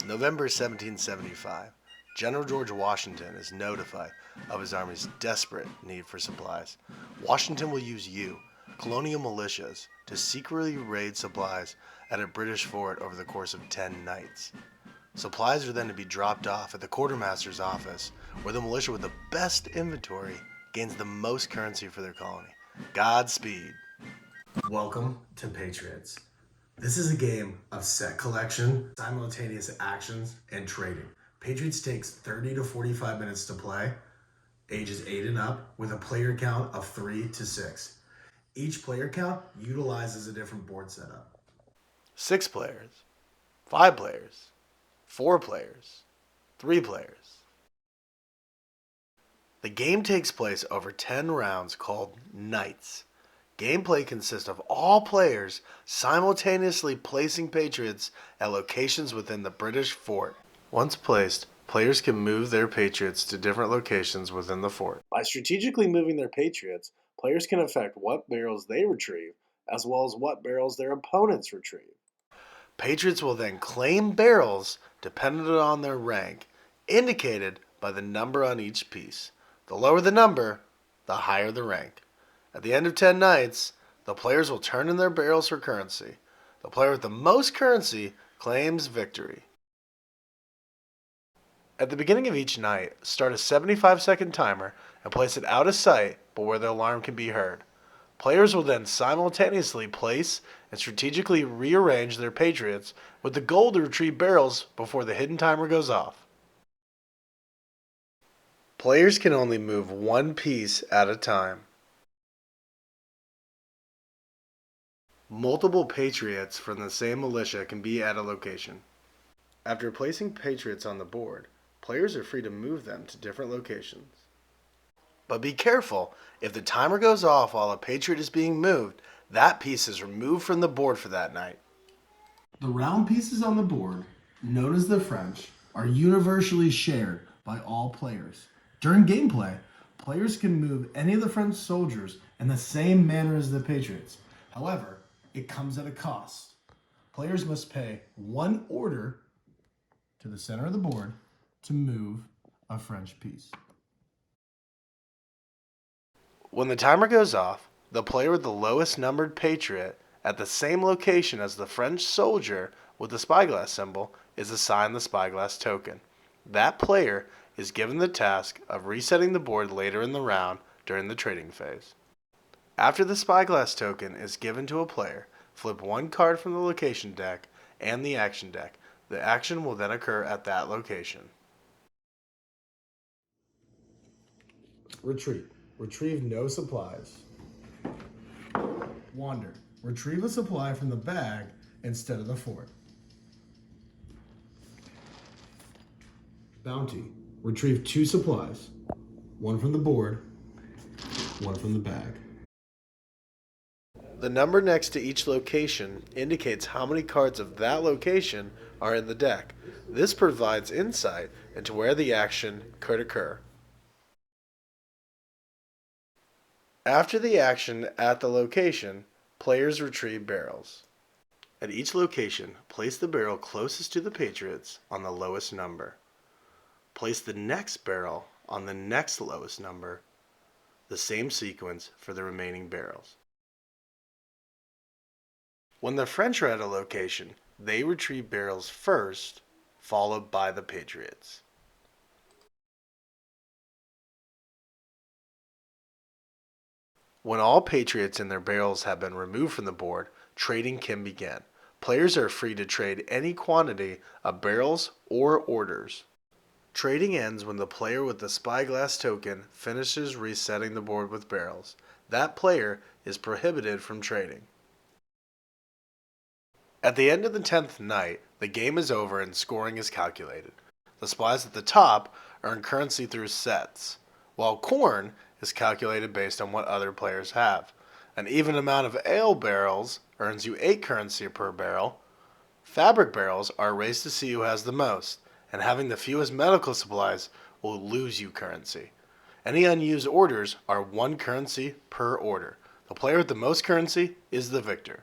November 1775. General George Washington is notified of his army's desperate need for supplies. Washington will use you, colonial militias, to secretly raid supplies at a British fort over the course of 10 nights. Supplies are then to be dropped off at the quartermaster's office, where the militia with the best inventory gains the most currency for their colony. Godspeed. Welcome to Patriots. This is a game of set collection, simultaneous actions, and trading. Patriots takes 30 to 45 minutes to play, ages 8 and up, with a player count of 3 to 6. Each player count utilizes a different board setup. 6 players, 5 players, 4 players, 3 players. The game takes place over 10 rounds called nights. Gameplay consists of all players simultaneously placing Patriots at locations within the British fort. Once placed, players can move their Patriots to different locations within the fort. By strategically moving their Patriots, players can affect what barrels they retrieve, as well as what barrels their opponents retrieve. Patriots will then claim barrels dependent on their rank, indicated by the number on each piece. The lower the number, the higher the rank. At the end of 10 nights, the players will turn in their barrels for currency. The player with the most currency claims victory. At the beginning of each night, start a 75-second timer and place it out of sight but where the alarm can be heard. Players will then simultaneously place and strategically rearrange their Patriots with the goal to retrieve barrels before the hidden timer goes off. Players can only move one piece at a time. Multiple Patriots from the same militia can be at a location. After placing Patriots on the board, players are free to move them to different locations. But be careful, if the timer goes off while a Patriot is being moved, that piece is removed from the board for that night. The round pieces on the board, known as the French, are universally shared by all players. During gameplay, players can move any of the French soldiers in the same manner as the Patriots. However, it comes at a cost. Players must pay 1 order to the center of the board to move a French piece. When the timer goes off, the player with the lowest numbered Patriot at the same location as the French soldier with the spyglass symbol is assigned the spyglass token. That player is given the task of resetting the board later in the round during the trading phase. After the spyglass token is given to a player, flip 1 card from the location deck and the action deck. The action will then occur at that location. Retreat. Retrieve no supplies. Wander. Retrieve a supply from the bag instead of the fort. Bounty. Retrieve 2 supplies. 1 from the board, 1 from the bag. The number next to each location indicates how many cards of that location are in the deck. This provides insight into where the action could occur. After the action at the location, players retrieve barrels. At each location, place the barrel closest to the Patriots on the lowest number. Place the next barrel on the next lowest number. The same sequence for the remaining barrels. When the French are at a location, they retrieve barrels first, followed by the Patriots. When all Patriots and their barrels have been removed from the board, trading can begin. Players are free to trade any quantity of barrels or orders. Trading ends when the player with the spyglass token finishes resetting the board with barrels. That player is prohibited from trading. At the end of the 10th night, the game is over and scoring is calculated. The supplies at the top earn currency through sets, while corn is calculated based on what other players have. An even amount of ale barrels earns you 8 currency per barrel. Fabric barrels are a race to see who has the most, and having the fewest medical supplies will lose you currency. Any unused orders are 1 currency per order. The player with the most currency is the victor.